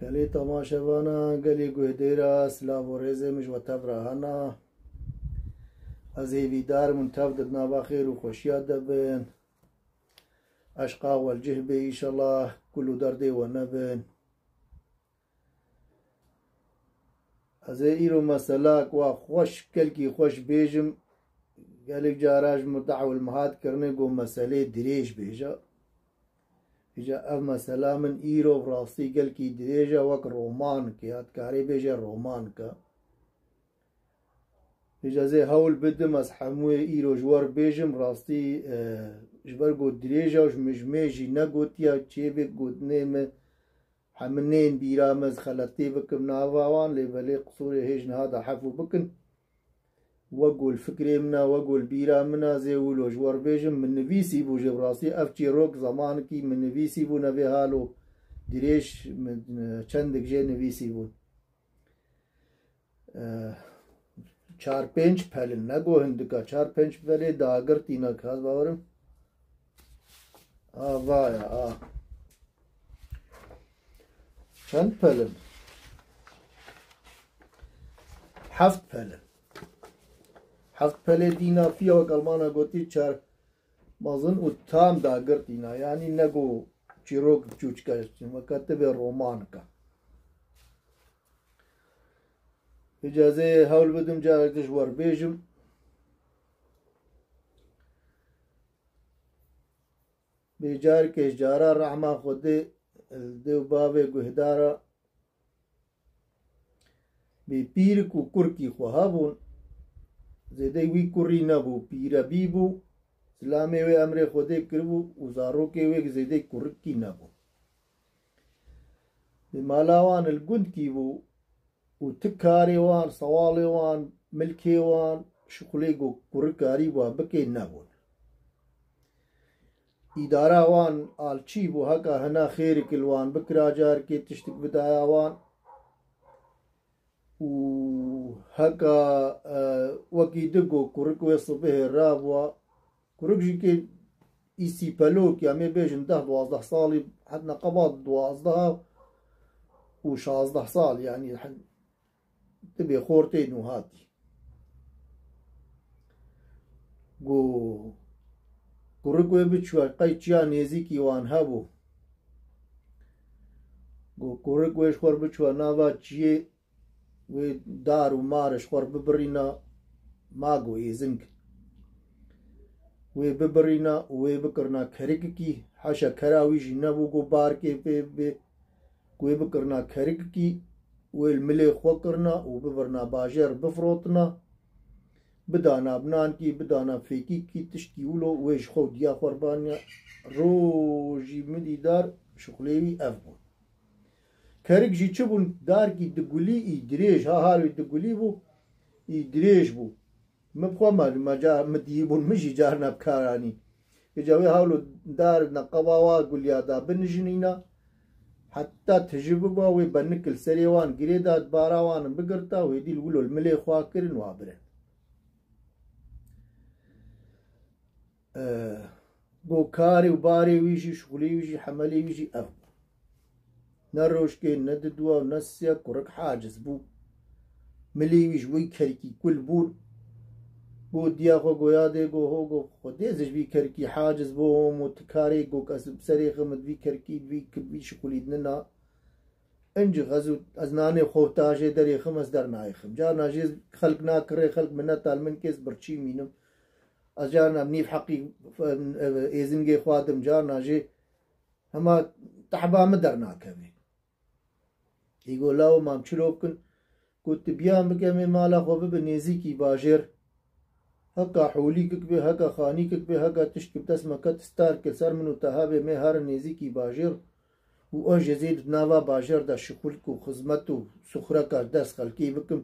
گلی تماشاوانا گلی گوهدیرا سلاو و ریزه مش و تب راهانا از هیویدار منتف ددنا با خیر و خوشیات دبن اشقا والجهبه ایشالله کلو درده و نبن از ایرو مسلاک و خوش کلکی خوش بیجم گلیک جاراج مدعو المهات کرنه گو مسئله دریش بیجا ایجا اف مسئله من ایرو براستی گلکی دریجا وک رومان که هاتکاری بیجا رومان که ایجا زی هول بدم از حموی ایرو جوار بیجم راستی جبر گو دریجا وش مجمیجی نگوتیا چی بی گوتنه من حمنين بيرامز خلطي بكم نافاوان لبلي قصوري هيج هذا حفو بكن وقول فكري منا وقول بيرامنا زي ولو جوار بيجم من نفيسي بو جبراسي افتي روك زمانكي من نفيسي بو نبي هالو دريش من چندك جي نفيسي بو چار پنج پلن نگو هندکا چار پنج پلی داگر تینا کاز باورم وایا چند پلن هفت پلن هفت پله دینا فیا و کلمانا گوتی چار مازن و تام داگر دینا یعنی نگو چیروک چوچ که مکتب رومان که اجازه هول بدم جارکش ور بیجم بیجار کش جارا رحمه خوده دیو باب گهدارا بی پیر کو کرکی خواه بون زیده وی کری نبو پیرا بی بو سلامی وی امر خوده کربو وزارو که وی زیده کرکی نبو بی مالاوان الگند کی بو و تکاری وان سوالی وان ملکی وان شغلی گو کرکاری بو بکی نبون اداره وان آلچی بو هکا هنا خیر کلوان بکرا جار کے تشتک بدایا وان و هکا وکی دگو کرکوی صبح راب و کرک جی که ایسی پلو که همه بیشن 10-12 سالی حتی نقبات 12 و 16 سال یعنی تبی خورتی نو هاتی گو کرکوی بچوار قیچیا نیزی وان هبو گو کرکویش خور بچوار ناوا چیه و دار و مارش خور ببرینا ماگو ایزنگ و ببرینا و بکرنا کرک کی حاشا کراویش نبو گو بار کے پی بی گو بکرنا کرک کی و الملی خو کرنا و ببرنا باجر بفروتنا بدانا بنان کی بدانا فیکی کی تشکیولو ویش خود دیا قربانیا روجی مدی دار شغلیوی افبون کرک جی چبون دار کی دگولی ای دریج ها هاروی دگولی بو ای دریج بو مبخوا مدیبون مجی جارنا بکارانی اجاوی هاولو دار نقباوا گولیا دا بنجنینا حتی تجربه باوی بنکل سریوان گریداد باراوان بگرتا ویدی الولو الملی خواه کرن وابرن بو کاری و باری ویجی شغلی ویجی حملی ویجی اف نروش که نددوا و نسیا کرک حاجز بو ملی ویج وی کرکی کل بور بو دیا خو گویاده گو هو گو خودیزش وی کرکی حاجز بو متکاری گو کسب سری خمد وی کرکی وی شغلید ننا انج غزو از نانی خوتاجه دری خمس در نایخم جار ناجیز خلق ناکره خلق منت تالمن کس برچی مینم از جارنا منيف حقي إيزنجي خوادم جارنا جي هما تحبا مدرنا كمي يقول لاو ما مشلوكن كنت بيان بكمي مالا خوب بنيزيكي باجر هكا حوليكك بي هكا خانيكك بي هكا تشكي بتسمى كتستار كسر منو تهابي مي هار نيزيكي باجر و اج يزيد ناوا باجر دا شغلكو خزمتو سخركا دس خلقي بكم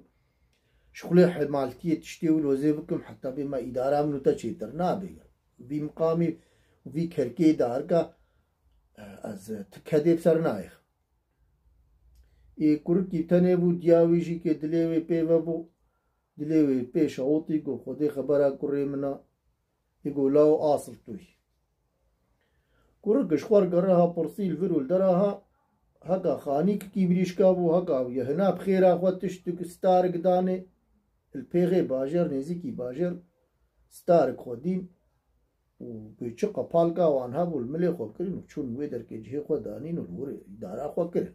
شغلي حمالتي تشتيول وزي بكم حتى بما إدارة منو تشيتر نابيا في مقامي وفي كركي داركا از تكدي بسر نايخ اي كوركي تنبو دياويجي كي دليوي بيوابو دليوي بي شعوطي قو خودي خبرا كوري منا يقو لاو آصل توي كورك شخور قراها برسيل فيرول دراها هكا خاني كي بريشكابو هكا يهنا بخير اخوات تشتك ستارك داني البيغي باجر نزيكي باجر ستارك خودين وبيشقا بالكا وانها والملي خو كرين وشون ويدر كي جهي خو دانين والور دارا خو كرين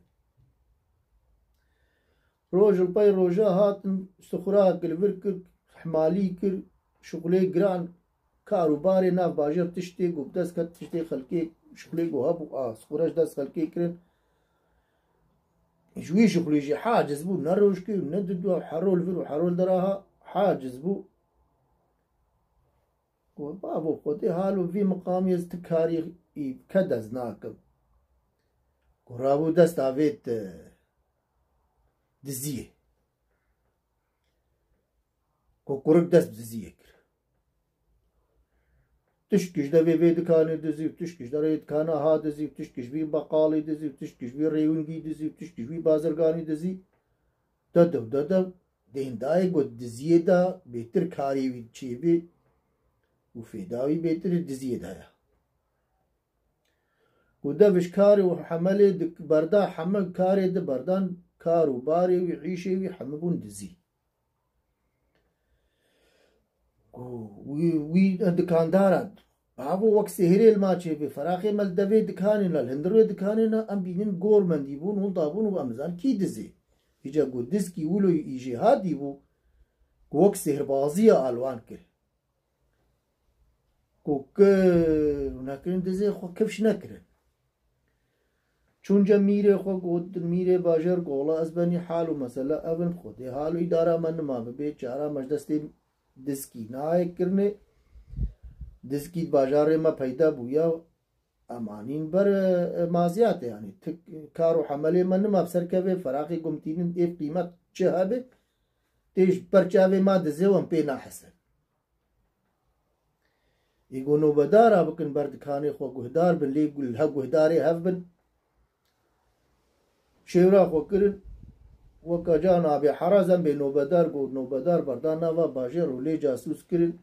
روج الباي روجا هاتن سخرا كلفركر حمالي كر شغلي جران كاروباري ناف باجر تشتي وبدس كت تشتي خلكي شغلي وهابو سخراج دس خلكي كرين شوي شغلي جي حاجز بو نروج كي نددو حرول فيرو حرول دراها حاجز بو وبابو خودي هالو في مقام يستكاري كدز ناكم ورابو دست عفيت دزيه كوكورك دست دزيه كر تشكش دا في دكاني دزي وتشكش دا ريت كانا ها دزي وتشكش بي بقالي دزي وتشكش بي ريونجي دزي وتشكش بي بازرگاني دزي ددو دين داي قد دزيه دا بيتر كاري ويتشي بي وفيداوي بيتر دزيه دايا وده بش كاري وحملي دك بردا حمل كاري ده بردان كارو باري ويعيشي ويحمبون دزي وي دكانداران بابو وقت سهري الماتشي في فراخي مال دفي دكاننا الهندروي دكاننا ام بينين غورمن ديبون هون طابون وامزان كي دزي يجا قو دزكي ولو يجي هادي بو وقت سهر بازية الوان كر كوك وناكرين دزي خو كيفش نكرن چون جا میره خو گود میره باجر گولا از بنی حالو مثلا اون خودی حالو اداره من ما بیچاره مجدستی دسکی نای کرنه دسکی باجار ما پیدا بویا امانین بر مازیات یعنی کارو حمله من ما بسر که فراقی قمتین اف قیمت چه هبه تیش پرچاوه ما دزه وم پی نحسن يقول نوبدار بكن برد كاني خو قهدار بن لي يقول ها قهداري هف بن شيرا خو كرن وكا جانا بي حرازن بي نوبدار قو نوبدار بردان نوا باجر ولي جاسوس كرن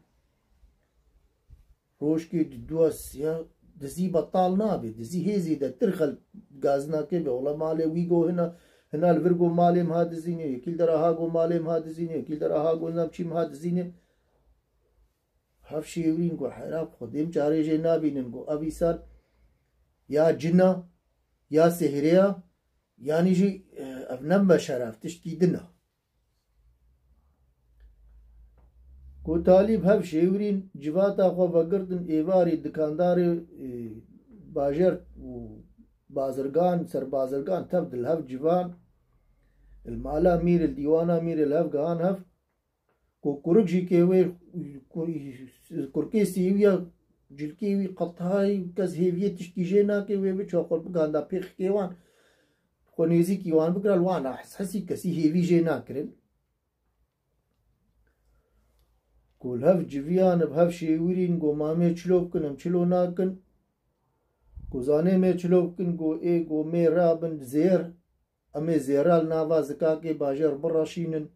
روش كي دواس يا دزي بطال نابي دزي هيزي دا ترخل غازنا كي بي والله مالي ويقو هنا الفرقو مالي مهادزيني يكيل درا هاقو مالي مهادزيني يكيل درا هاقو نامشي مهادزيني هف شيورين قو حراب خودم چاره جي نابينن قو ابي سال يا جنا يا سهريا يعني جي افنم شرف تشتي دنا قو طالب هف شيورين جواتا خو بگردن ايواري دكاندار باجر و بازرگان سر بازرگان تبدل هف جوان المالا مير الديوانا مير الهف گان هف کو كورك جي كيوي كوركي سيويا جلكيوي قطهاي كز هيفيه تشتي جينا كيوي بچوقل بگاندا بيخ كيوان خونيزي كيوان بقرا الوانا حسي كسي هيفي جينا كرن كل هف جيفيان بهف شيورين قو مامي چلوب كنم چلو ناكن قو زاني مي چلوب كن قو اي قو مي رابن زير امي زيرال ناوا زكاكي باجر براشينن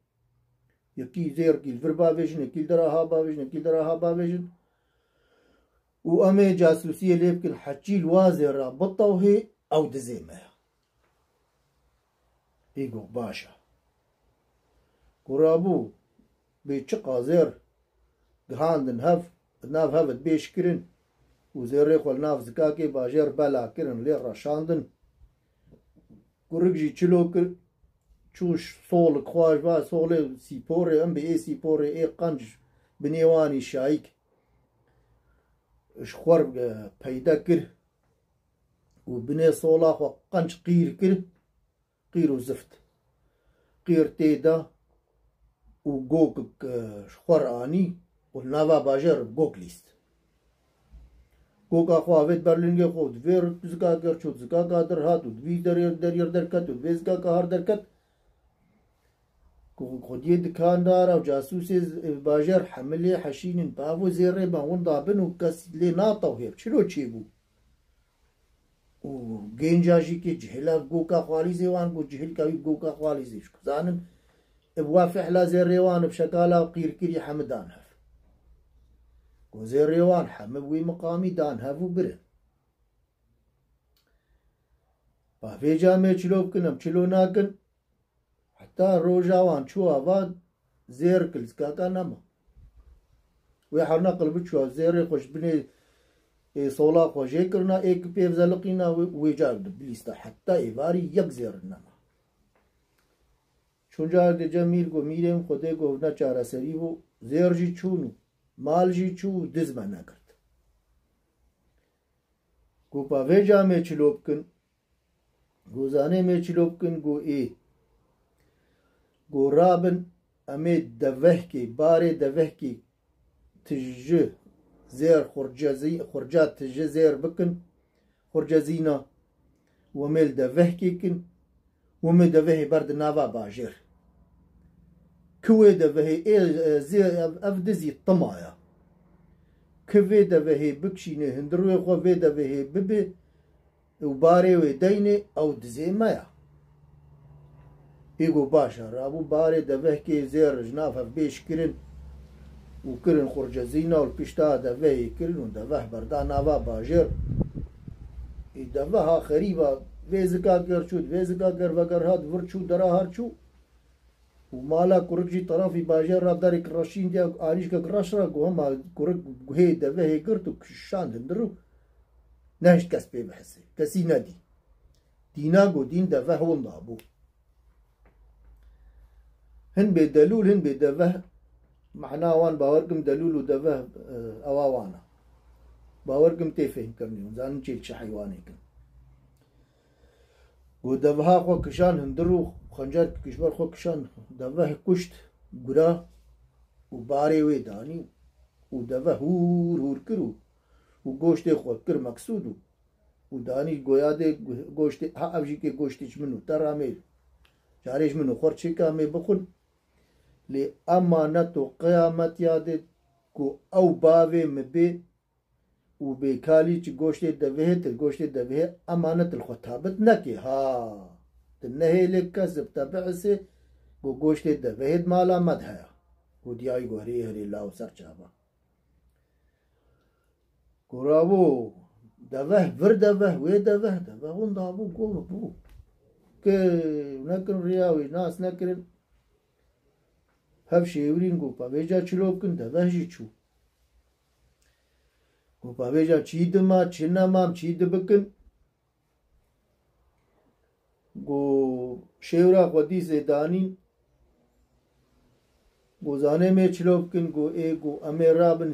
يكي زير كيل فربا فيجن يكيل درا هابا فيجن يكيل درا هابا فيجن وامي جاسوسية ليبكن حجي الوازر رابطة وهي او دزيمة ايقو باشا قرابو بيتشقا زير قهاندن هف ناف هفت بيش كرن وزير ريخوال ناف زكاكي باجر بلا كرن لي رشاندن قرق جي چلو كر چوش صول خواج با صول سيپوري ام بي اي سيپوري اي قنج بنيواني شايك شخور پیدا كر وبني صولا خو قنج قير كر قير وزفت قير تيدا وقوك شخور آني والنافا باجر قوك ليست قوك اخو اويد برلنگه خود وير زكا گر چود زكا قادر هاتو دوی در درکت و دوی زكا قهار درکت خودی دکاندار او جاسوس باجر حمله حشين باو زير ما هون ضابن وكس لي ناطو هيب چلو چيبو و گنجاجي كي جهلا گوكا خوالي زيوان گو جهل كاوي گوكا خوالي زيش زانن بوافح لا زير ريوان بشكالا قير كري حمدان هف گو زير ريوان حمب وي مقامي دان هفو برن بافيجا مي چلو بكن ام چلو ناكن حتى روجا وان شو آباد زير كلز كاكا نما ويحرنا قلب شو زير خوش بني صولا خوشي كرنا ايك بيف زلقينا ويجاب بليستا حتى ايواري يك زير نما چونجا دي جميل کو ميرم خودي کو نا چارا سري و زير جي چونو مال جي چو دزما نا کرد کو پاويجا مي چلو بكن گوزانه مي چلو بكن گو اي گو رابن امي دوه كي باري دوه كي تجه زير خرجات تجه زير بكن خرجزينا وميل دوه كي كن ومي دوه برد نافا باجر كوي دوه زير افدزي الطمايا كوي دوه بكشيني هندروي خو في دوه ببي وباري ويديني او دزي مايا يقو باشا رابو باري دوه كي زير جنافة بيش كرن وكرن خرجزينا والبشتا دوه كرن ودوه بردا نافا باجر دوه خريبا ويزكا گر شود ويزكا گر وگر هاد ورچو درا هرچو ومالا كورجي طرفي باجر را دارك راشين ديا آريش کا کراش را گو هم كورج گوه دوه گرتو كشان دندرو نهش کس پی بحثه کسی ندی دینا گو دین دوه هون دابو هن بدلول هن بدوه معناه وان باوركم دلول ودوه اواوانا باوركم تفهم كرني زان چيل حيواني كن ودوها خو كشان هندرو خنجر كشبر خو كشان دوه كشت غرا وباري وي داني ودوه هور كرو وگوشت خود کر مقصودو وداني گویا دي گوشت ها ابجي كي گوشتش منو ترامي جاريش منو خورچي كامي بخون لي امانت و قيامت ياد کو او باوي مبي وبيكالي چ گوشت دوه تل گوشت دوه امانت الخطابت نكي ها تنهي لك كسب تبعسي گوشت دوه مالا مدها ودياي گوري هري لاو سرچابا كورابو دوه ور دوه وي دوه دوه هون دابو قول بو كي نكن رياوي ناس نكرن هف شيورين گو پاويجا چلو بكن دوه جي چو گو پاويجا چيد ما چنا مام چيد بكن گو شيورا خودي زيدانين گو زانه میں چلو بكن گو اي گو امي رابن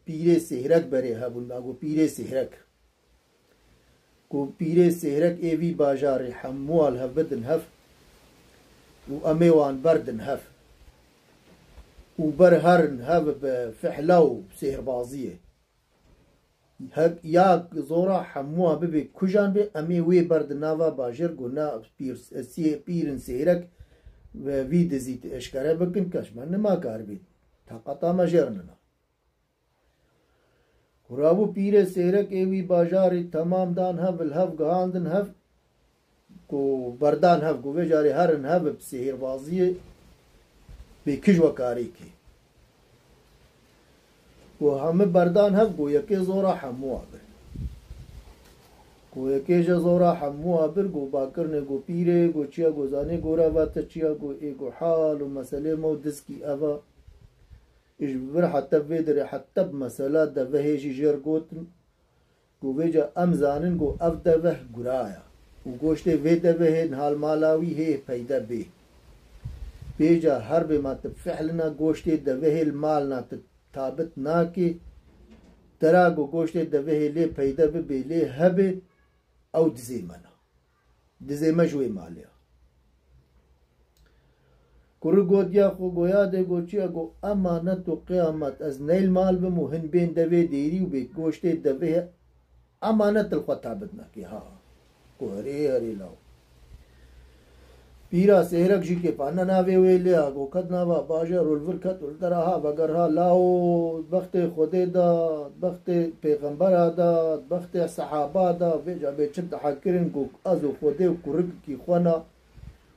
پيره سهرك بري هبون گو پيره سهرك گو پيره سهرك ايوي باجار حموال هبدن هف و امي وان بردن هف و برهرن هف بفحلو سهر بازيه هك يا زورا حموها ببي كجان بي امي وي برد نافا باجر گو نا پيرن سهرك و وي دزيت اشكره بكن كشمن ما كار بي طاقتا مجرننا ورابو پيره سهرك ايوي باجاري تمام دان هف الهف گاندن هف کو بردان هف گو وجاري هرن هف بسهر بازيه بكج وكاري كي وهم بردان هف گو يكي زورا حموها بر گو يكي زورا حموها بر گو باكرنه گو پيره گو چيا گو زانه گورا واتا چيا گو اي گو حال و مسئله مو دسكي افا اجبر حتى بدر حتى بمسألة دوه جي جير گوتن گو ويجا ام زانن گو اف دوه گرايا و گوشته وی دوه نحال مالاوي هي پیدا بي بيجا هر بما تفعلنا گوشته دوه المالنا ثابت ناكي ترا گو گوشته دوه لي پیدا بي لي هبه او دزيمنا دزيما جوي ماليا كور گوديا خو گويا دي گوچيا گو امانت و قيامت از نيل مال بمو هن بين دوه ديري و بي گوشته دوه امانت الخطابت ناكي ها کو هري لاو پيرا سهرك جي کے پانا ناوے ویلیا گو قد ناوا باجر الور کت الدرها وگرها لاو بخت خودے دا بخت پیغمبر دا بخت صحابہ دا وجا بے چت حکرن گو ازو خودے کرگ کی خنا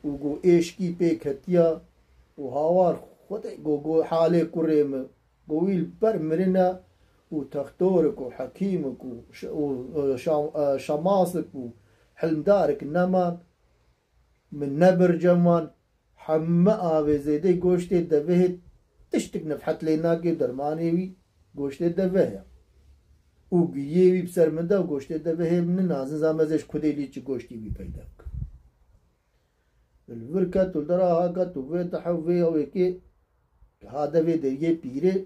و گو ایش کی پے کھتیا و هاوار خودے گو حالے کرم گویل پر مرنا و تختورك وحكيمك وشماسك حلم دارك نمان من نبر جمان حما آوه زیده گوشت دوه تشتک نفحت لیناکی درمانی وی گوشت دوه او گیه وی بسر منده و گوشت دوه من نازن زامزش کدیلی چی گوشتی وی پیدا بکن الورکت و درا هاکت و وی تحوی او اکی هاده وی دریه پیره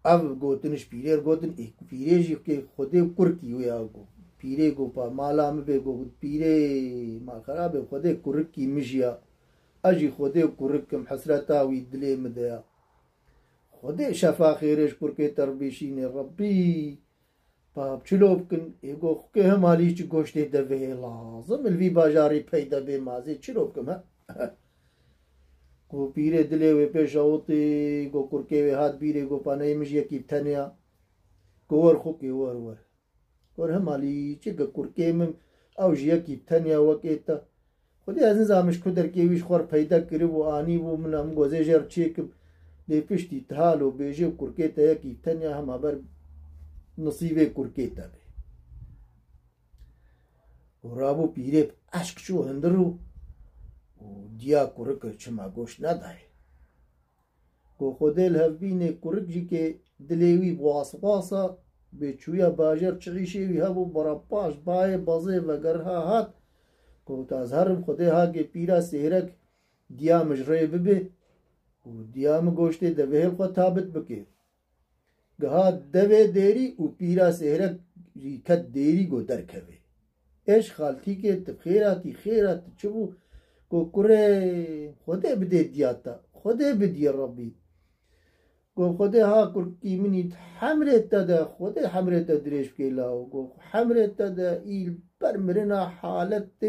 او گوتنش پیره گوتن ایک پیره جی که خودی کرکی وی آگو پیره گو پا مالا مبه گو پیره ما خرابه خودی کرکی مجیا اجی خودی کرکم حسرتا وی دلی مدیا خودی شفا خیرش کرکی تربیشین ربی پا چلو بکن ایگو خوکه همالی چی گوشتی دوه لازم الوی باجاری پیدا بی مازی چلو بکم ها گو پیره دلی وی پیش آوتی گو کرکی وی هات بیره گو پا نیمش یکی بتنیا گو ور خوکی ور ور همالی چی گو کرکی من او یکی بتنیا وکیتا خودی از نظامش کدر که ویش خور پیدا کری و آنی و من هم گوزه جر چیکم دی پشتی تحال و بیجه و کرکی تا یکی بتنیا هم بر نصیبه کرکی تا بی و رابو پیره عشق شو هندرو و دیا کرک چما گوش ندای گو خودی الهفبینه کرک جی که دلیوی بواسا به چویا باجر چغیشه وی هبو برا پاش بای بازه وگرها هات کو تازهرم خودی ها که پیرا سهرک دیا مجره ببه و دیا مگوشته دوهل خود ثابت بکه گها دوه دیری و پیرا سهرک ریکت دیری گو درکوه اش خالتی که تبخیراتی خیرات چبو کو کره خودی بده دیاتا خودی بدی ربی گو خودی ها کرکی منید حمرت دا خودی حمرت دریش بکیلاو گو حمرت دا ایل برمرنا حالت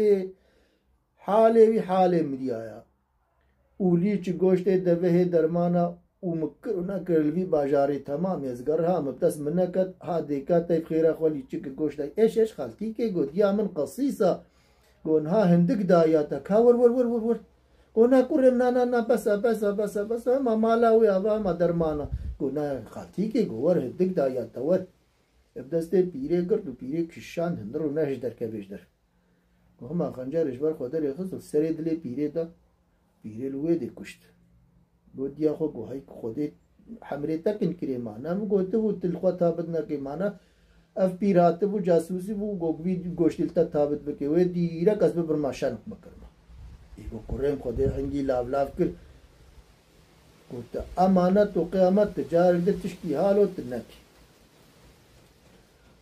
حاله وی حاله مدی آیا اولی چی گوشت دوه درمانا او مکر نکرلوی باجاری تمام ازگر ها مبتس منکت ها دیکا تیب خیره خولی چی که گوشت اش خالتی که گو دیا من قصیصا گو نها هندک دایاتا کا ور گو نا کرم نا بسا ما مالا وی آبا ما درمانا گو نا خالتی که گو ور هندک دایاتا ور ابدسته پیره گرد و پیره کشان هندر و نهش در که بیش در گو هما خنجرش بر خودر یخص و سر دل پیره دا پیره لوه دی کشت گو دیا خو گو های خوده حمره تکن کری مانا مو گوته و تلخوا تابد نکی مانا اف پیراته و جاسوسی و گوگوی گوشتیل تا تابد بکی و دیرا کسب برماشان مکرما ایگو کرم خوده هنگی لاف کر گوتا امانت و قیامت تجار در تشکی حالو تنکی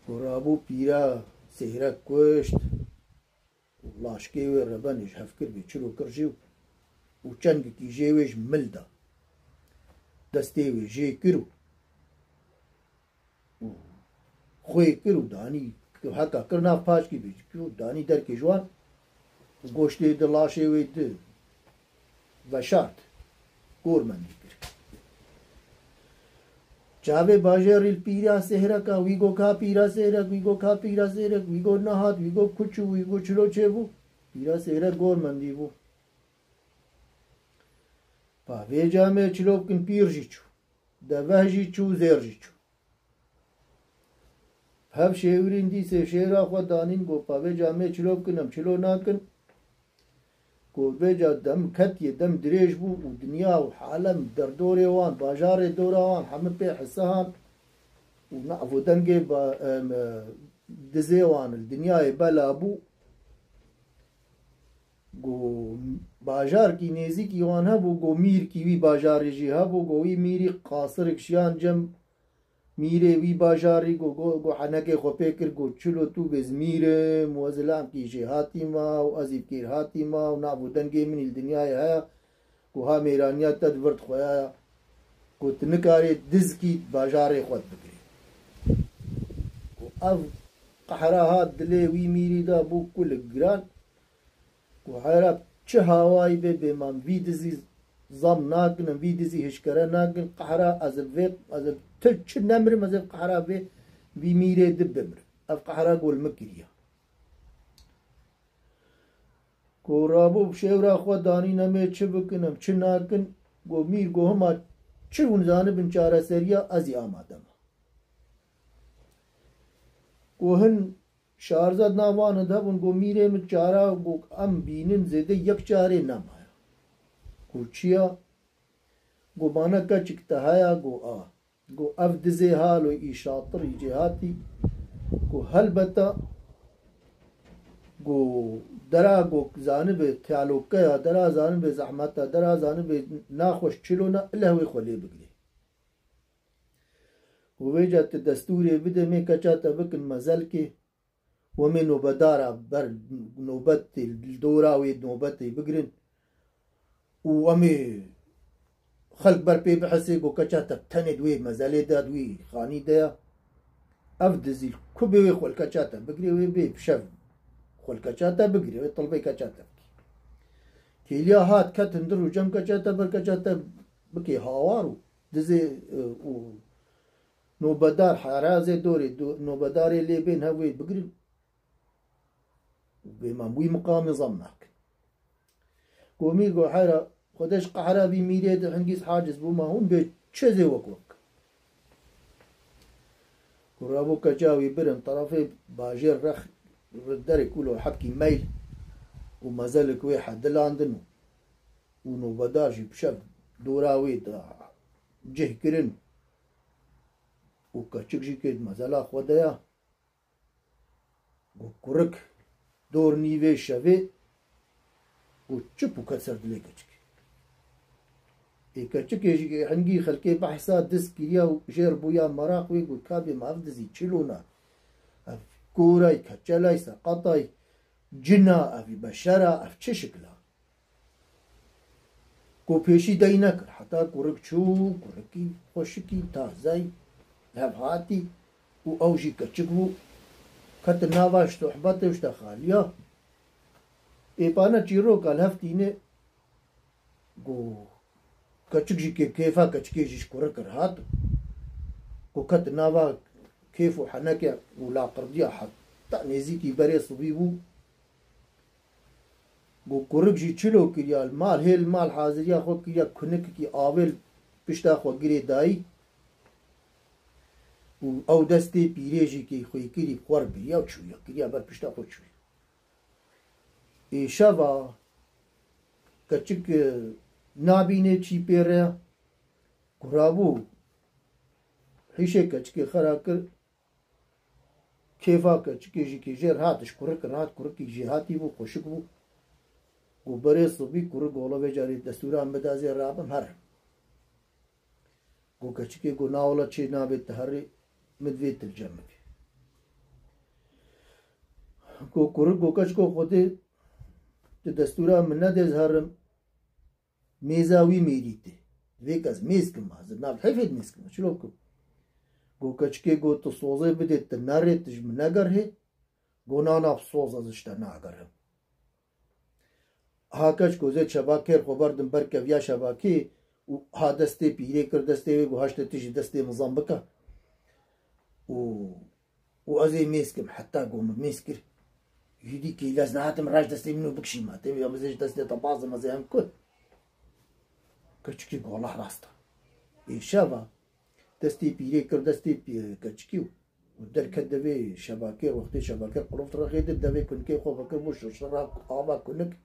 گو رابو پیرا سهرک کشت لاشکی و ربانش هفکر بی چلو کرجیو و چنگ کی جیوش ملدا دسته وی جی کرو خوی کرو دانی حقا کرنا پاش کی بیچ کیو دانی در کی جوان گوشتی دلاشه وی ده و شرط گورمندی کر چاوه باجر پیرا سهرکا ویگو کا پیرا سهرک ویگو نهاد ویگو کچو ویگو چلو چه بو پیرا سهرک گورمندی بو پا وی جامعه چلو کن پیر جی چو دوه جی چو زیر جی چو هب شیورین دی سه شیرا خود دانین گو پا وی جامعه چلو کنم چلو ناکن گو وی جا دم کتی دم دریش بو و دنیا و حالم در دوری وان باجار دورا وان همه پی حسان و نعفو دنگی دزی وان الدنیا بلا بو گو باجار کی نیزی کی وان هبو گو میر کی وی باجاری جی هبو گو وی میری قاصر کشیان جم میره وی باجاری گو حنکه خو پیکر گو چلو تو بز میره موزلام کی جی هاتی ما و ازیب کیر هاتی ما و نابو دنگی من الدنیا هیا گو ها میرانیا تدورت خویا گو تنکاری دز کی باجاری خود بکری گو او قحراهات دلی وی میری دا بو کل گران و حیراب چه هوایی به من ویدزی زم ناکنم ویدزی هشکره ناکن قحرا از تل چه نمرم از قحرا وی میره دب بمر اف قحرا گول مکریا کو رابو شیورا خود دانی نمه چه بکنم چه ناکن گو میر گو هما چه ونزانه بن چاره سریا ازی آمادم گو هن شارزاد ناوان دبون گو میره مچارا گو ام بینن زده یک چاره نمایا گو چیا گو بانا کچک تهایا گو گو اف دزی حالو ای شاطر ای جهاتی گو هلبتا گو درا گو زانب تعلقه درا زانب زحمتا درا زانب ناخوش چلونا الهوی خولی بگری و ویجات دستوری بده می کچاتا بکن مزل که ومن نوبدارا بر نوبت الدوراوي نوبتي بقرن وامي خلق بر بي بحسي قو كچاتا تاني دوي مزالي دا دوي خاني دا افدزي كوبي وي خول كچاتا بقري وي بي بشف خول كچاتا بقري وي طلبي كچاتا كيليا هات كتندر وجم كچاتا بر كچاتا بكي هاوارو دزي نوبدار حرازي دوري نوبداري اللي بين هوي بقري بماموي مقام ضمك قومي قو حيرة خدش قحرة بميريد حنقيس حاجز بوما هم بتشزي وكوك قرابو كجاوي برن طرفي باجير رخ رداري كله حبكي ميل وما زالك واحد دلاندنو ونو بداجي بشب دوراوي دا جه كرن وكتشك جي كيد مازالا خودايا وكرك دور نیوه شوه و چپو کسر دلی کچک ای کچکیشی که هنگی خلقی بحثا دست کریا و جر بویا مراقوی گو کابی مافدزی چلونا اف کورای کچلای سقطای جنا افی بشرا اف چه شکلا گو پیشی دای نکر حتی گرک چو گرکی خوشکی تازای لبهاتی و اوشی کچک بو كت ناواش تحبط وش خالية إيبانا تشيرو قال هفتينه جو كتشجي كيفا كتشجي كوركر هات جو كت ناوا كيفو حناكي ولا قرديا حتى نزيكي بري صبيبو جو كوركجي تشلو كريا المال هي المال حاضريا خو كريا كنك كي آول بشتا خو غري داي او دستی پیریجی که خوی کری خور بریا و چویا کریا بر پشتا خود چویا ای شبا کچک نابینه چی پیره گرابو حیشه کچک خرا کر کیفا کچکی جی که جیر هاتش کرک رات کرکی جی هاتی بو خوشک بو گو بره صبی کرک گولا بجاری دستوران بدازی رابم هر گو کچکی گو ناولا چی نابی تحری مدويت الجمك كو كورك كو كشكو خودي تدستورا من ندز هرم ميزاوي ميريتي فيكاز ميسكم هذا ناب حفيد ميسكم شلوكو كو كشكي كو تصوزي بدي تناري تجم ناقر هي كو نانا بصوزة زشتا ناقر هم هاكش كو زي شباكير خبردن بركب يا شباكي و ها دستي بيري كر دستي و هاشتا تيجي دستي مزنبكا وأزي ميسكم حتى قوم ميسكر يديك لازم هاتم راج دستي منو بكشي ما تبي يوم زي دستي طبازة ما زي هم كل كشكي والله راستا إيه شابا دستي بيري كر دستي بي كشكيو ودر كدبي شباكير وقتي شباكير قلوب ترى غير دبي كن كي خوفا كر مش شراب آبا كنك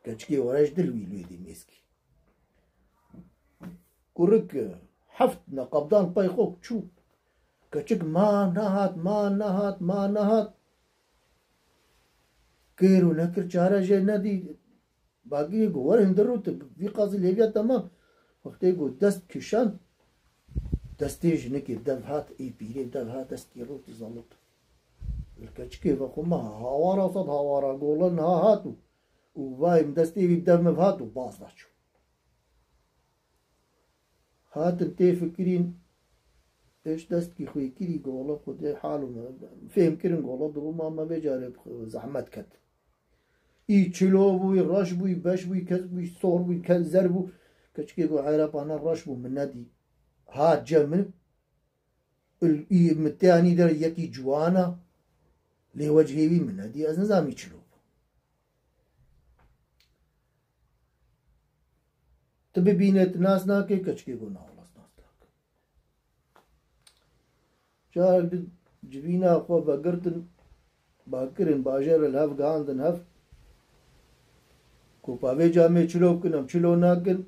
كشكي وراج دلوي لويدي ميسكي كورك حفتنا قبضان بايخوك شو كشك ما نهات كيرو نكر چارا جي ندي باقي غور هندرو في قاضي ليبيا تمام وقتي جو دست كشان دستيج نكي دفهات اي بيري دفهات دستيرو تزلط الكشكي وخما هوارا صد هوارا قولن هاتو ووايم دستي بدم هاتو باص داشو هات انتي فكرين ايش دست كي خوي كيري قولة خد حاله فهم كرن قولة درو ما بيجارب زحمت كت اي چلو بوي رش بوي بش بوي كز بوي صور بوي كز زر بو كشكي قو عيراب انا رش بو من نادي هات جمن اي متاني در يكي جوانا لوجهي بي من نادي از نظامي چلو تبي بينت ناس ناكي كشكي قو ناو جار جبينا خو بقرتن باكرن باجر الهف قاندن هف کو پاوی جامع چلو کنم چلو ناکن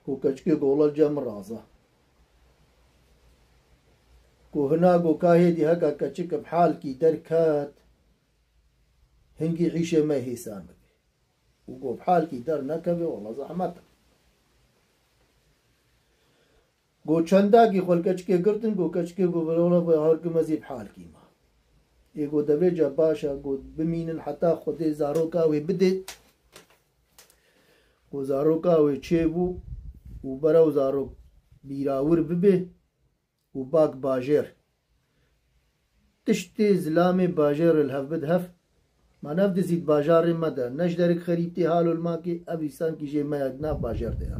کو کچکه گولال جام رازا کو هنا کو كاهي دي هكا كتشك بحال كي دركات هنجي عيشة ما هي سامك وقو بحال كي در نكبي والله زحمت قو چندا كي خول كتشكي قرتن قو كتشكي قو بلولا بهارك مزي بحال كي ما يقو دبيجا باشا قو بمينن حتى خودي زاروكاوي بدي قو زاروكاوي تشيبو وبراو زاروك بيراور ببي وباك باجر تشتي زلامي باجر الهف بدهف ما نفد زيد باجار مدى نجدرك خريبتي حالو الماكي ابي سان كي جي ما يدنا باجر ديها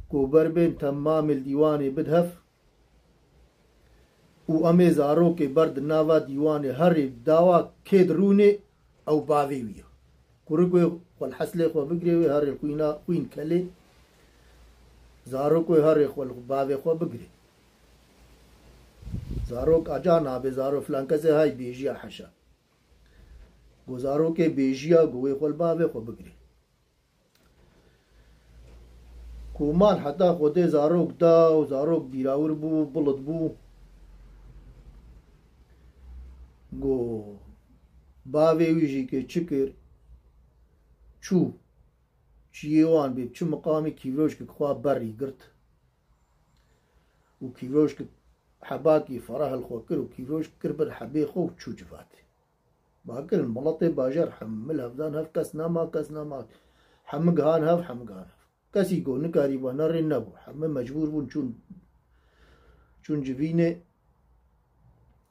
کو بربين تمام الديواني بدهف و امي زارو کے برد ناوا ديواني هر داوا كيد روني او باوي ويا كوركو والحسلي خو بگري هر القوينا قوين كلي زارو کو هر خول باوي خو بگري زارو اجا نابه زارو فلانكه سے هاي بيجيا حشا گزارو کے بيجيا گوي خول باوي خو بگري کومال حتى خودي زاروك دا وزاروك بيراور بو بلد بو گو باوي ويجي كي چكر چو چيوان بي چو مقامي كيروش كي خوا بري قرت وكيروش كي حباكي فراه الخوكر وكيروش كربر حبي خو چو جفاتي باكر الملطي باجر حمل هفدان هف كس ناما حمق هان هف حمق هان هف كسي قو نكاري ونار النبو حمل مجبور بون چون جبينه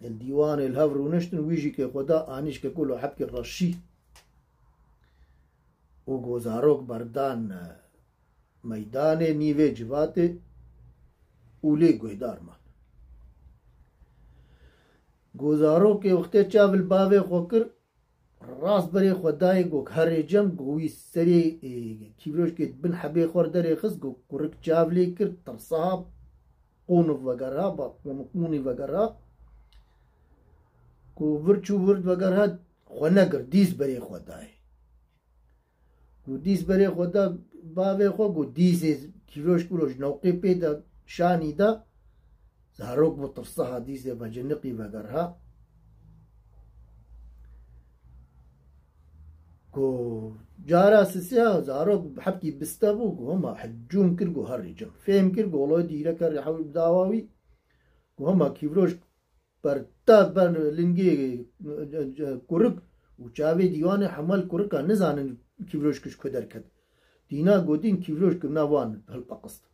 الديوان الهفر ونشتن ويجي كي خدا آنيش كي كله حبك الرشي وقو زاروك بردان ميدانه نيوه جواته اولي گوهدار مان گوزارو کے وقت چاول باوے خوکر راس بري خدای گو هر جم گوی سری کیبروش کے بن حبی خور در خز گو کرک چاولی کر تر صاحب قون وغیرہ با قونی وغیرہ کو ورچو ورد وغیرہ خنگر دیس بري خدای گو دیس بري خدا باوے خو گو دیس کیبروش کلوش نوقی پیدا شانی دا زاروك بطرصها ديزي بجنقي بقرها كو جارا سسيا زاروك بحبكي بستابو هما حجون كرقو هرجم فهم كرقو والله ديرا كر حول بداواوي هما كيفروش برتا بر لنجي كرق وشاوي ديوان حمل كرقا نزان كيفروش كش كدر كد دينا قودين كيفروش كناوان بهالبقصت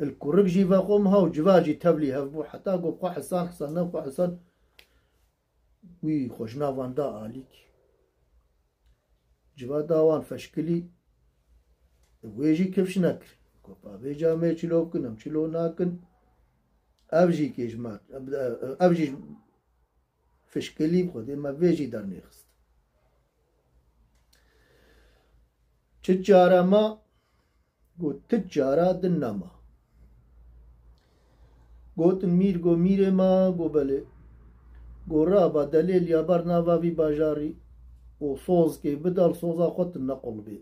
الكرك جيفا قومها وجواجي تبلي هفبو حتى قو بقى حسان نبقى حسان وي خوشنا واندا عليك جوا داوان فشكلي ويجي كيفش نكر كوبا بيجا مي چلو كنم چلو ناكن ابجي كيجمات ابجي فشكلي بخدي ما بيجي در نيخست تجارة ما قو تجارة دنما گوتن میر گو میره ما گو بله گو رابا دلیل یا برناوا بی باجاری و صوز که بدل صوزا خود نقل بی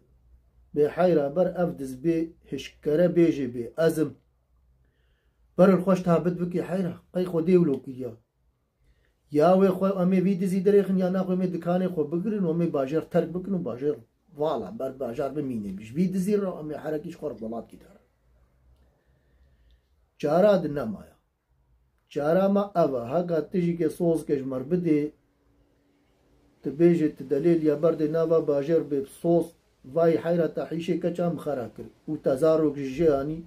به حیره بر افدز بی هشکره بیجی بی ازم بر الخوش تابد بکی حیره قی خو دیولو کیا یا وی خو امی ویدزی دریخن یا ناخو امی دکانه خو بگرن و امی باجر ترک بکن و باجر والا بر باجر بمینه بیش ویدزی را امی حرکیش خورد بلاد کی داره چارا دن نمایا چارا ما اوه هاگا تجي كي صوز كش مربدي تبيجي تدليل يا برد نافا باجر بصوص واي حيرة تحيشي كچام خراكر وتزارو جياني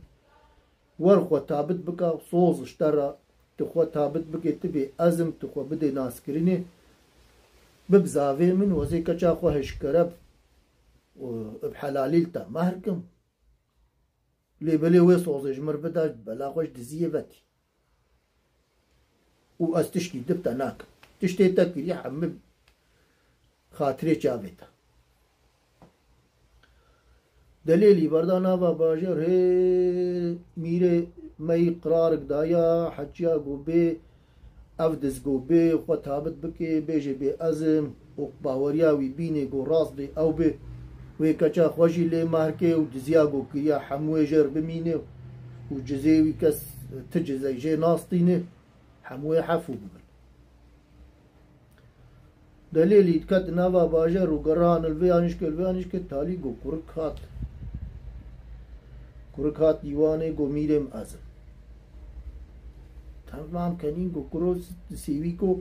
ورخو تابت بكا صوز اشترى تخو تابت بكي تبي ازم تخو بدي ناس كريني ببزاوي من وزي كچا خو هشكرب وبحلاليلتا مهركم لي بلي وي صوز جمر بدا بلا خوش دزيه باتي و از تشكي دبتا ناك تشتي تاكل يا حمب خاطري جابتا دليلي بردانا باجر هي ميري مي قرارك دايا حجيا قوبي افدز قوبي وطابت بكي بيجي بي ازم وباورياوي بيني قو راس بي او بي ويكاچا خوشي لي ماركي ودزيا قو كريا حموي جر بميني وجزيوي كس تجزي جي ناستيني حموي حفو ببل دليلي تكت نافا باجر وقران الفيانشك تالي قو كوركات ديواني قو ميرم ازم تمام كنين قو كروس سيويكو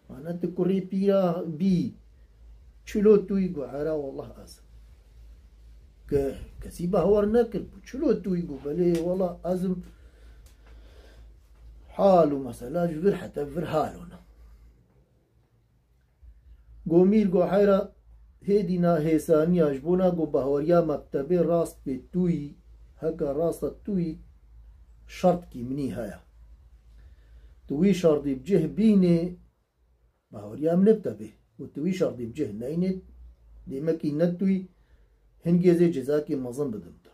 انا تكوري بيرا بي شلو توي قو عرا والله ازم كسيبا هور نكل شلو توي قو بلي والله ازم حالو مثلا جبر حتى فر حالونا قو مير قو حيرا هيدينا هيسانيا جبونا قو بهوريا مكتبه راس بتوي هكا راس توي شرط كي مني هيا توي شرطي بجه بيني بهوريا منبتا به وتوي شرطي بجه نينت ديما كي نتوي هنجيزي جزاكي مظن بدمتا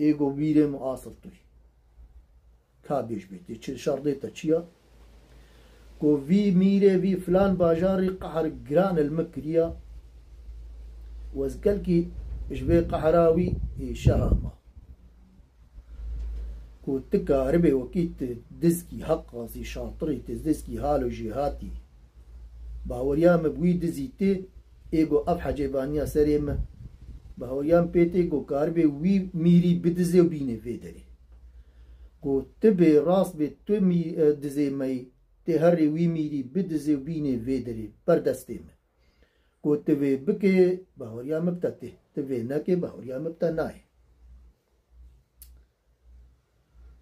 ايقو بيري معاصر توي كابيش بيتي چه شرطي تچيا قو في ميري في فلان باجاري قحر جران المكريا وزكالكي اشبه قحراوي شهامة كو تكا ربي وكيت دزكي حقا سي شاطري تزدزكي هالو جهاتي باوريام بوي دزيتي ايگو اف حجيبانيا سريم باوريام بيتي كو كاربي وي ميري بدزي وبيني فيدري كو تبي راس بي تمي دزي مي تهري وي ميري بدزي وبيني فيدري بردستيم كو تبي بكي باوريام بتاتي تبي نكي باوريام بتناي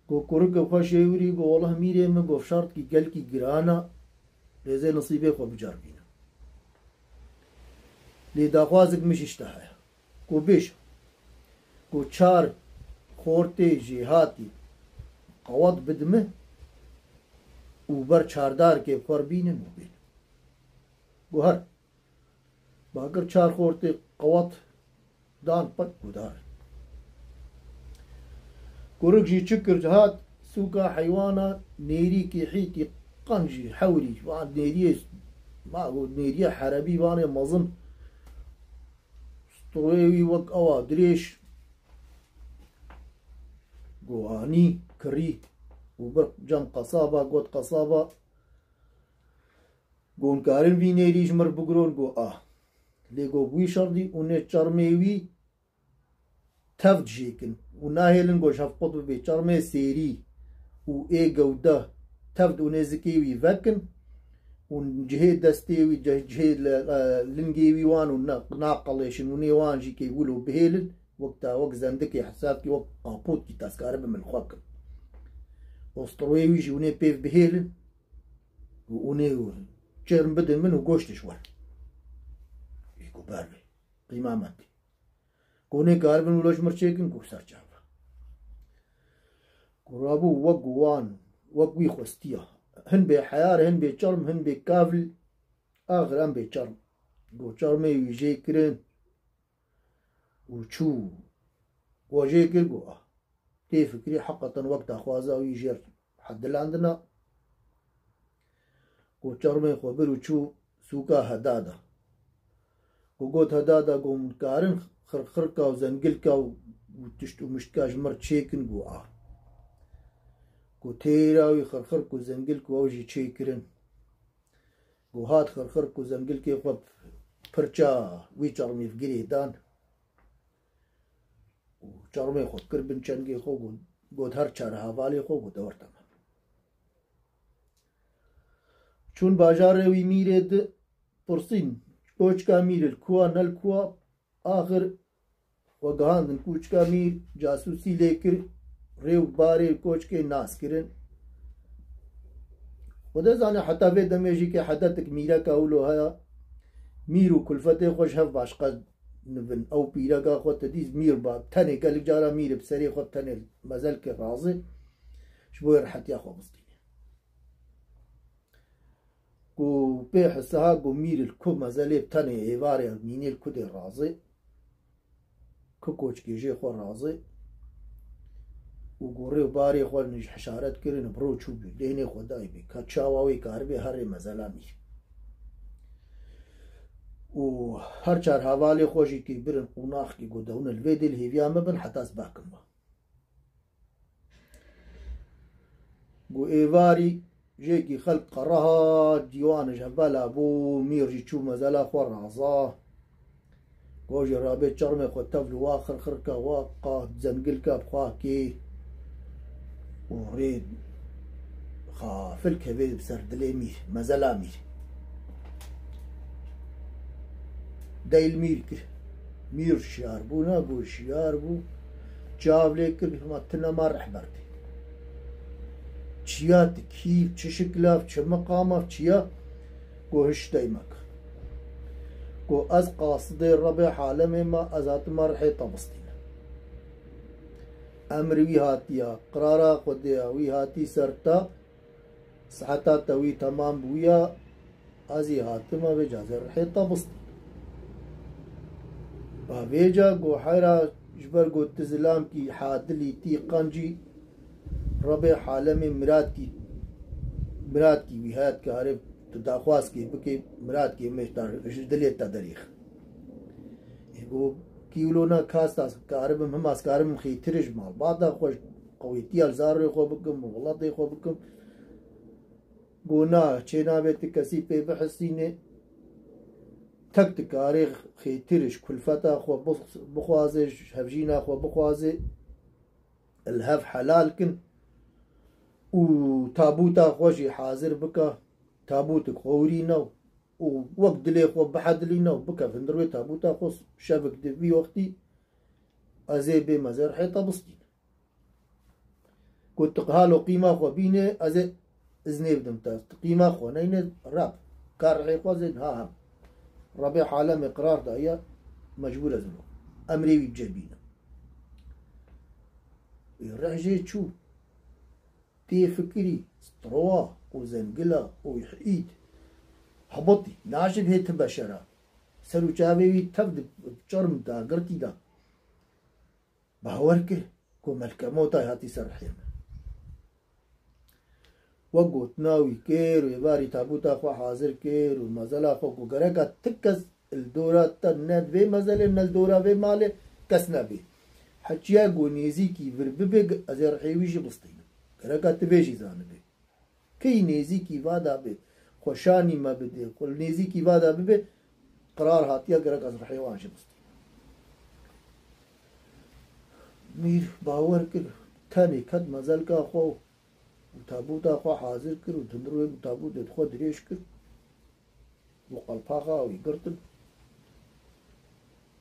كو كورك خوشيوري كو والله ميري من كو شرط كي قال كي جرانا لزي نصيبي خو بجاربينا لي داخوازك مش اشتهايا كو بيش كو چار خورتي جهاتي قوات بدمه وبر چاردار کے قربين مبين گوهر باگر چار خورتي قوات دان پت گدار كورك جي چكر جهات سوكا حيوانات نيري كي حيتي قنجي حوري وعن نيري ما هو نيري حربي وانا مظن طويوي وك اوا دريش قواني كري وبرق جن قصابة قوت قصابة قون كارن في نيريش مر بقرون قو ليقو بوي شردي ونه چرميوي تفت جيكن وناهلن قو شفقط بي چرمي سيري و اي قوده تفت ونزكيوي فكن ونجهي دستيوي جهي لنجيوي وان وناقليشن ونيوان جي كي ولو بهيلن وقتا وقت زندكي حسابكي وقت انبوت كي تاسكارب من خوكن وسترويوي جي وني بيف بهيلن وني جرم بدن منو قوشت شوار يكو باربي قيماماتي كوني كاربن ولوش مرشيكن كو سار جابا كورابو وقوان وقوي خوستيا هن بي حيار هن بي چرم هن بي كافل آخر هن بي چرم قو چرمي ويجي كرين وچو وجي كر قو تي فكري حقا وقت اخوازا ويجير حد اللي عندنا قو چرمي خوبر وچو سوكا هدادا وقوت هدادا قو مكارن خرقا وزنقلكا وتشتو مشتكاش مرت شيكن قو قو تيراوي خرخرك وزنقلك ووجي تشيكرن قو هات خرخرك وزنقلك يخوب برچا وي چرمي فقري دان وچرمي خود كربن چنگي خو قو هر چار حوالي خو دور تمام چون باجار وي ميرد پرسين كوچكا مير الكوا نل كوا آخر وگهاندن كوچكا مير جاسوسي ليكر ريو باري كوچ کے ناس کرن وده زانه حتى في دمجي كي حدتك ميرا كاولو هيا ميرو كلفته خوش هف باشقا نبن او بيرا كا خو تديز مير با تاني قالك جارا مير بسري خو تاني مازال كي راضي شبو رحت يا خو بسطيني كو بيح السها كو مير الكو مازال تاني ايفاري ميني الكو دي راضي كوچکی جی خو رازی و گوری و باری خو نج حشارت کرن برو چوبی دینه خدای بی که چاواوی کاربی هر مزلا می و هر چار حوالی خوشی کی برن قناخ کی گودون الویدل هیویا مبن حتاس باکم با گو ایواری جی کی خلق قرها دیوان جبالا بو میرجی چو مزلا خو رازا گوجی رابط چرم خو تفل واخر خرکا واقا زنگل کا بخواکی وريد خافل كبير بسرد مير مزلا مير دايل مير شيار بو نابو شيار بو جاب ليك ما تنا ما رح بردي چيات كيف چه شكلاف چه مقامه چيا گو هش دايمك گو از قاصد الربع حالمه ما ازات ما رح طبستين امر وی هاتیا قرارا خودیا وی هاتی سرتا صحتا توی تمام بویا ازی هاتما و جازر حیطا بستی با ویجا گو حیرا جبر گو تزلام کی حادلی تی قنجی ربع حالم مراد کی وی هات که عرب تداخواست کی بکی مراد کی مشتار دلیت تا دریخ گو كيلونا كاستاس كاربم هم اسكارم خي ترج مال بعد خوش قويتي الزار خو بكم والله دي خو بكم قونا چينا بيت كسي بي بحسينه تك تاريخ خي ترج كل فتا خو بخوازج هفجينا خو بخوازي الهف حلال كن و تابوتا خوشي حاضر بكا تابوتك خورينا ووقت دلي خو بحد لينا وبكا فندروي تابوتا خو شبك دبي وقتي ازي بمزار حيطه بسطين كنت قهالو قيمه خو بينه ازي ازني بدمتا قيمه خو نين راب كار حي خو زين ها ربيع عالم اقرار دايا مجبور ازنو امري بيجبينا الرحجي تشو تي فكري ستروا وزنقلا ويحيد هبطي ناشد هي تبشرا سرو جاوي تبد جرم دا قرتي دا باورك كو ملكة موتا هاتي سرحيم وقوت ناوي كير ويباري تابوتا خو حاضر كير ومزلا خو كو غرقا تكس الدورة تناد بي مزل ان الدورة بي مالي كسنا بي حجيا قو نيزي كي فرببق ازير حيويجي بسطين غرقا تبيجي زان بي كي نيزي كي وادا بي خوشانی ما بده کل نیزی کی وادا ببه قرار هاتیا گرگ از حیوان شبستی میر باور کر تانی کد مزل کا خو تابوتا خو حاضر کر و دندروی تابوت خو دریش کر و قلپاقا و گرتن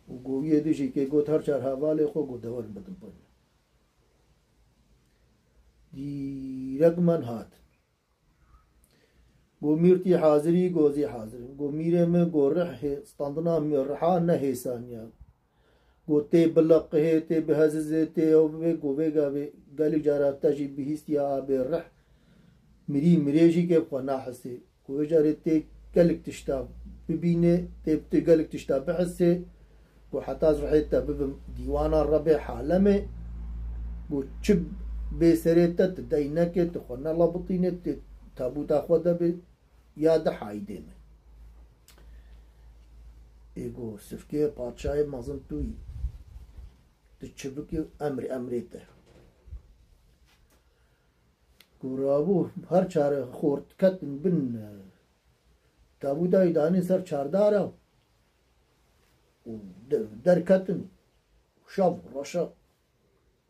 و گویه دیشی که گوت هر چار حواله خو گو دور بدن پن دی رگمن هات گو میرتی حاضری گوزی حاضر گو میره میں گو رح استندنا میں رحا نہ حسانیا گو تے بلق ہے تے بهزز تے او گو وگا گلی جارا تجی بهستیا اب رح میری میریجی کے قنا حسے گو جارے تے گلک تشتا ببینه تے گلک تشتا بحسے گو حتى رحت بب ديوان الربيع حالمه گو چب بسرته تدينك تخنا لبطينه تابوت اخوده به یاد حایدیم ایگو سفکه پادشاه مازن توی تچبکی امریته گورابو هر چاره خورد کتن بن تابوتای دانی سر چاردارا در کتن شاف رشا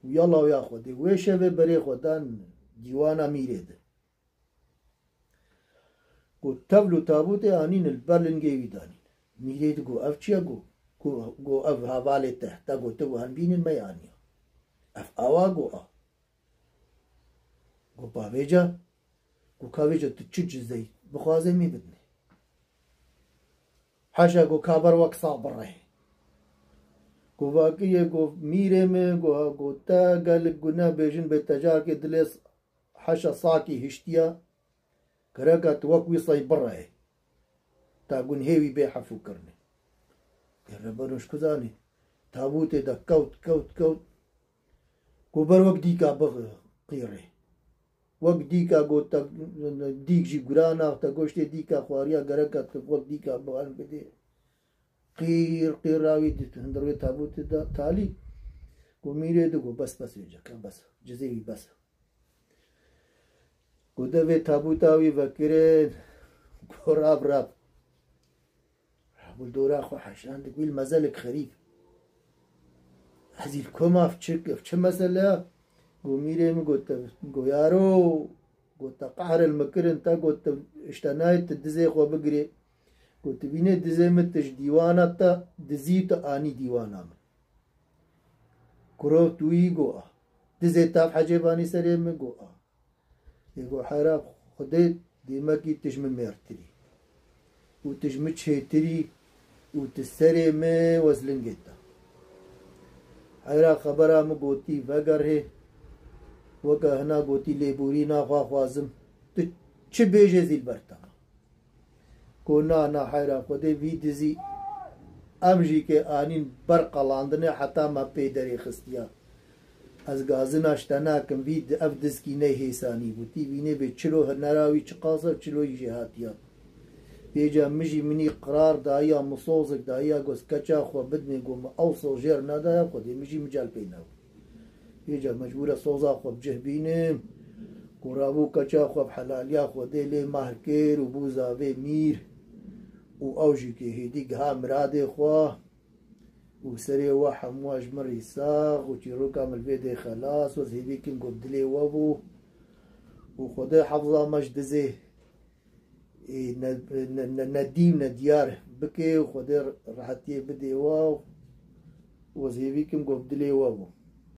یالا ویا خودی ویشه به بری خودان دیوانا میریده گو تبلو تابوت آنین البرلنگی دانین میرید گو اف چیا گو اف حواله تحتا گو تو هن بینین میانیا اف آوا گو آ گو باویجا گو کاویجا تو چی جزی بخوازه می بدنی حاشا گو کابر وقت صابر رهی گو واقعی گو میره میں گو تا گل گنا بیجن به تجار کے دلیس حاشا ساکی هشتیا كراكا توكوي صيبره تاقون هيوي بيحفو كرني يا ربانوش كزاني تابوت دا كوت كوبر وقت ديكا بغ قيري وقت ديكا قوتا ديك جي قرانا تقوشت ديكا خواريا قرقا وقت ديكا بغان بدي قير راوي هندروي تابوت دا تالي وميري دو بس يجا كان بس جزيوي بس ودوي تابوتاوي فكرين راب والدورا خو حشان تقول مازالك خريف هذه الكوما في مسألة قوميري قلت يارو قلت قهر المكر انت قلت اشتناي تدزي خو بقري قلت بيني دزي متش ديوانا تا دزيت اني ديوانا من كرو توي قو دزي تاف حجباني سريم من قو يقول حراب خديت ديماكي تجمع ميرتري وتجمع تشيتري وتسري ما وزلنجتا حيرا خبرها مقوتي فقره وكا هنا قوتي ليبورينا خوازم تشبيجي زي البرتا كونا انا حيرا خدي في دزي امجي كي انين برقلاندني حتى ما بيدري خستيا از غازنا اشتناكم في افدسكي نه هيساني بوتي بيني بچلو هنراوي چقاصر چلو جهاتيا بيجا مجي مني قرار دايا مصوزك دايا قوس كچا خو بدني قوم اوصل جير نادا خدي مجي مجال بيناو بيجا مجبورة صوزا خو بجهبينم كورابو كچا خو بحلاليا خو دي لي ماركير وبوزا في مير واوجي كي هيدي ها مرادي خو وسري واحد مواج مري ساغ وتيرو كامل فيدي خلاص وزيبي كم قبدلي وابو وخدي حفظة مجدزي نديم نديار بكي وخدي راحتي بدي واو وزيبي كم قبدلي وابو